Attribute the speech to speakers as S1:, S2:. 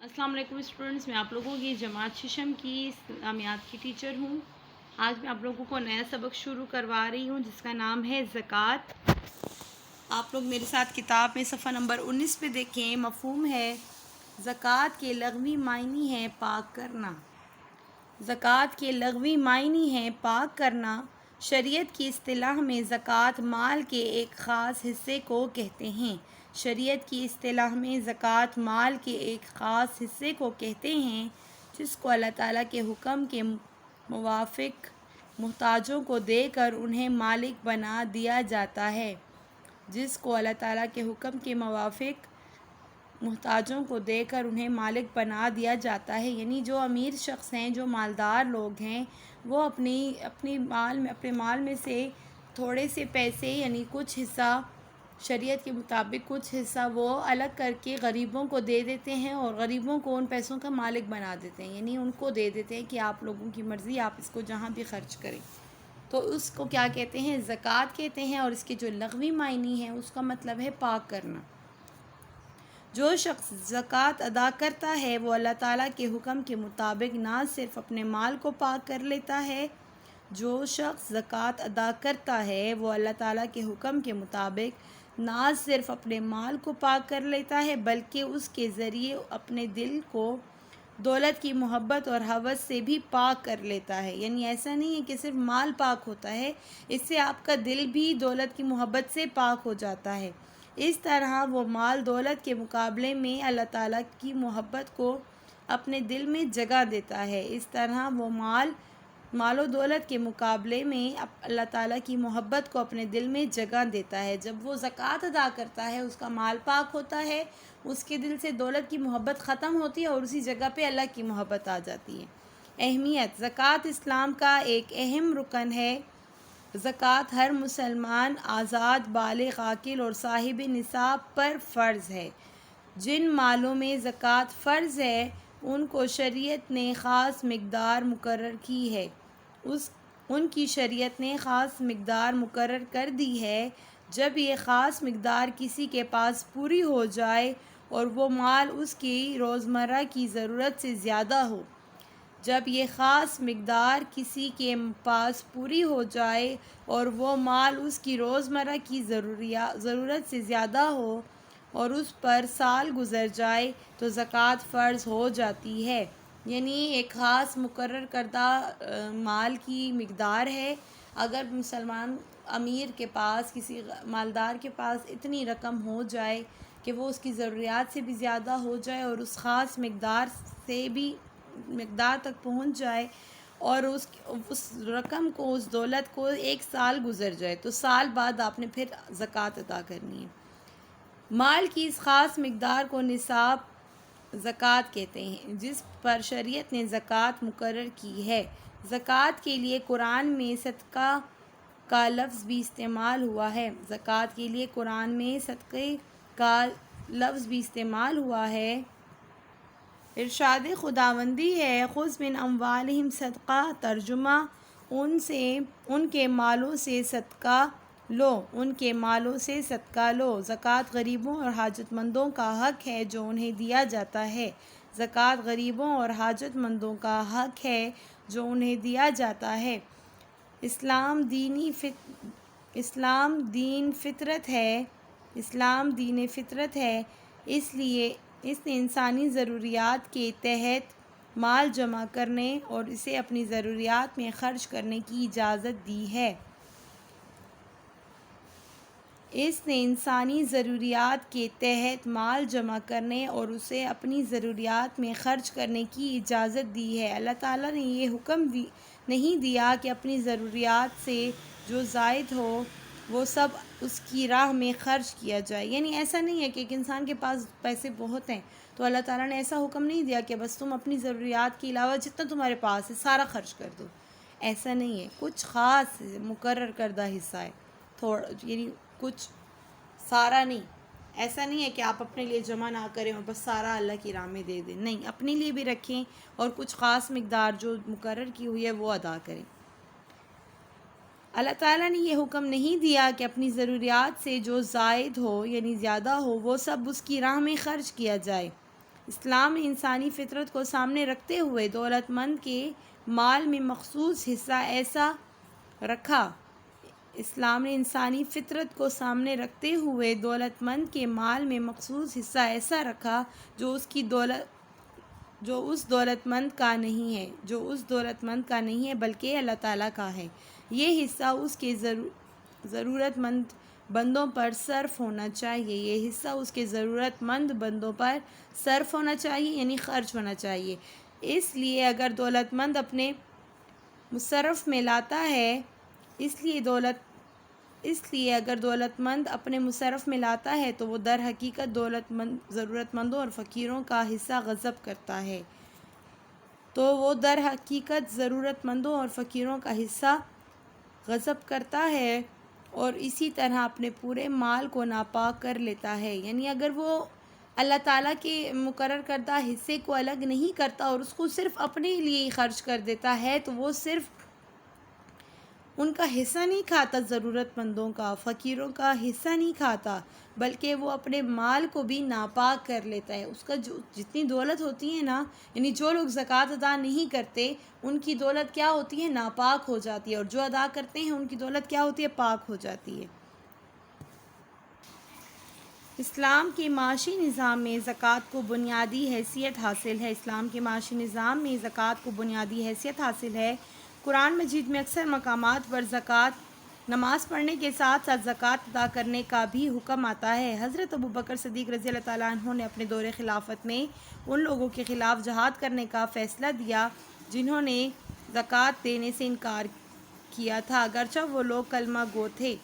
S1: السلام علیکم اسٹوڈنٹس، میں آپ لوگوں کی جماعت ششم کی اسلامیات کی ٹیچر ہوں۔ آج میں آپ لوگوں کو نیا سبق شروع کروا رہی ہوں جس کا نام ہے زکوٰۃ۔ آپ لوگ میرے ساتھ کتاب میں صفحہ نمبر 19 پہ دیکھیں۔ مفہوم ہے زکوٰۃ کے لغوی معنی ہے پاک کرنا۔ زکوٰۃ کے لغوی معنی ہے پاک کرنا۔ شریعت کی اصطلاح میں زکوٰۃ مال کے ایک خاص حصے کو کہتے ہیں۔ شریعت کی اصطلاح میں زکوٰۃ مال کے ایک خاص حصے کو کہتے ہیں جس کو اللہ تعالیٰ کے حکم کے موافق محتاجوں کو دے کر انہیں مالک بنا دیا جاتا ہے۔ جس کو اللہ تعالیٰ کے حکم کے موافق محتاجوں کو دے کر انہیں مالک بنا دیا جاتا ہے، یعنی جو امیر شخص ہیں، جو مالدار لوگ ہیں، وہ اپنے مال میں سے تھوڑے سے پیسے یعنی کچھ حصہ شریعت کے مطابق کچھ حصہ وہ الگ کر کے غریبوں کو دے دیتے ہیں اور غریبوں کو ان پیسوں کا مالک بنا دیتے ہیں، یعنی ان کو دے دیتے ہیں کہ آپ لوگوں کی مرضی، آپ اس کو جہاں بھی خرچ کریں۔ تو اس کو کیا کہتے ہیں؟ زکوٰۃ کہتے ہیں، اور اس کے جو لغوی معنی ہے اس کا مطلب ہے پاک کرنا۔ جو شخص زکوٰۃ ادا کرتا ہے وہ اللہ تعالیٰ کے حکم کے مطابق نہ صرف اپنے مال کو پاک کر لیتا ہے، جو شخص زکوٰۃ ادا کرتا ہے وہ اللہ تعالیٰ کے حکم کے مطابق نہ صرف اپنے مال کو پاک کر لیتا ہے بلکہ اس کے ذریعے اپنے دل کو دولت کی محبت اور ہوس سے بھی پاک کر لیتا ہے۔ یعنی ایسا نہیں ہے کہ صرف مال پاک ہوتا ہے، اس سے آپ کا دل بھی دولت کی محبت سے پاک ہو جاتا ہے۔ اس طرح وہ مال دولت کے مقابلے میں اللہ تعالیٰ کی محبت کو اپنے دل میں جگہ دیتا ہے۔ اس طرح وہ مال و دولت کے مقابلے میں اللہ تعالیٰ کی محبت کو اپنے دل میں جگہ دیتا ہے۔ جب وہ زکوٰۃ ادا کرتا ہے، اس کا مال پاک ہوتا ہے، اس کے دل سے دولت کی محبت ختم ہوتی ہے اور اسی جگہ پہ اللہ کی محبت آ جاتی ہے۔ اہمیت: زکوٰۃ اسلام کا ایک اہم رکن ہے۔ زکوٰۃ ہر مسلمان آزاد، بالغ، عاقل اور صاحب نصاب پر فرض ہے۔ جن مالوں میں زکوٰۃ فرض ہے ان کو شریعت نے خاص مقدار مقرر کی ہے۔ ان کی شریعت نے خاص مقدار مقرر کر دی ہے۔ جب یہ خاص مقدار کسی کے پاس پوری ہو جائے اور وہ مال اس کی روزمرہ کی ضرورت سے زیادہ ہو، جب یہ خاص مقدار کسی کے پاس پوری ہو جائے اور وہ مال اس کی روزمرہ کی ضرورت سے زیادہ ہو اور اس پر سال گزر جائے تو زکوٰۃ فرض ہو جاتی ہے۔ یعنی ایک خاص مقرر کردہ مال کی مقدار ہے۔ اگر مسلمان امیر کے پاس، کسی مالدار کے پاس اتنی رقم ہو جائے کہ وہ اس کی ضروریات سے بھی زیادہ ہو جائے اور اس خاص مقدار تک پہنچ جائے اور اس رقم کو، اس دولت کو ایک سال گزر جائے تو سال بعد آپ نے پھر زکوٰۃ ادا کرنی ہے۔ مال کی اس خاص مقدار کو نصاب زکوٰۃ کہتے ہیں جس پر شریعت نے زکوٰۃ مقرر کی ہے۔ زکوٰۃ کے لیے قرآن میں صدقہ کا لفظ بھی استعمال ہوا ہے۔ زکوٰۃ کے لیے قرآن میں صدقے کا لفظ بھی استعمال ہوا ہے۔ ارشاد خداوندی ہے، خذ من اموالہم صدقہ، ترجمہ ان کے مالوں سے صدقہ لو، ان کے مالوں سے صدقہ لو۔ زکوٰۃ غریبوں اور حاجت مندوں کا حق ہے جو انہیں دیا جاتا ہے۔ زکوٰۃ غریبوں اور حاجت مندوں کا حق ہے جو انہیں دیا جاتا ہے۔ اسلام دین فطرت ہے، اس لیے اس نے انسانی ضروریات کے تحت مال جمع کرنے اور اسے اپنی ضروریات میں خرچ کرنے کی اجازت دی ہے۔ اس نے انسانی ضروریات کے تحت مال جمع کرنے اور اسے اپنی ضروریات میں خرچ کرنے کی اجازت دی ہے۔ اللہ تعالیٰ نے یہ حکم نہیں دیا کہ اپنی ضروریات سے جو زائد ہو وہ سب اس کی راہ میں خرچ کیا جائے۔ یعنی ایسا نہیں ہے کہ ایک انسان کے پاس پیسے بہت ہیں تو اللہ تعالیٰ نے ایسا حکم نہیں دیا کہ بس تم اپنی ضروریات کے علاوہ جتنا تمہارے پاس ہے سارا خرچ کر دو۔ ایسا نہیں ہے، کچھ خاص مقرر کردہ حصہ ہے، یعنی کچھ، سارا نہیں۔ ایسا نہیں ہے کہ آپ اپنے لیے جمع نہ کریں اور بس سارا اللہ کی راہ میں دے دیں، نہیں، اپنے لیے بھی رکھیں اور کچھ خاص مقدار جو مقرر کی ہوئی ہے وہ ادا کریں۔ اللہ تعالیٰ نے یہ حکم نہیں دیا کہ اپنی ضروریات سے جو زائد ہو یعنی زیادہ ہو وہ سب اس کی راہ میں خرچ کیا جائے۔ اسلام میں انسانی فطرت کو سامنے رکھتے ہوئے دولت مند کے مال میں مخصوص حصہ ایسا رکھا اسلام نے انسانی فطرت کو سامنے رکھتے ہوئے دولت مند کے مال میں مخصوص حصہ ایسا رکھا جو اس دولت مند کا نہیں ہے بلکہ اللہ تعالیٰ کا ہے۔ یہ حصہ اس کے ضرورت مند بندوں پر صرف ہونا چاہیے یعنی خرچ ہونا چاہیے۔ اس لیے اگر دولت مند اپنے مصرف میں لاتا ہے اگر دولت مند اپنے مصرف میں لاتا ہے تو وہ در حقیقت ضرورت مندوں اور فقیروں کا حصہ غصب کرتا ہے اور اسی طرح اپنے پورے مال کو ناپاک کر لیتا ہے۔ یعنی اگر وہ اللہ تعالیٰ کے مقرر کردہ حصے کو الگ نہیں کرتا اور اس کو صرف اپنے لیے ہی خرچ کر دیتا ہے تو وہ صرف ان کا حصہ نہیں کھاتا، ضرورت مندوں کا، فقیروں کا حصہ نہیں کھاتا، بلکہ وہ اپنے مال کو بھی ناپاک کر لیتا ہے۔ اس کا جتنی دولت ہوتی ہے نا، یعنی جو لوگ زکوٰۃ ادا نہیں کرتے ان کی دولت کیا ہوتی ہے؟ ناپاک ہو جاتی ہے، اور جو ادا کرتے ہیں ان کی دولت کیا ہوتی ہے؟ پاک ہو جاتی ہے۔ اسلام کے معاشی نظام میں زکوٰۃ کو بنیادی حیثیت حاصل ہے۔ قرآن مجید میں اکثر مقامات پر نماز پڑھنے کے ساتھ ساتھ زکوٰۃ ادا کرنے کا بھی حکم آتا ہے۔ حضرت ابوبکر صدیق رضی اللہ تعالیٰ عنہ نے اپنے دور خلافت میں ان لوگوں کے خلاف جہاد کرنے کا فیصلہ دیا جنہوں نے زکوٰۃ دینے سے انکار کیا تھا، اگرچہ وہ لوگ کلمہ گو تھے۔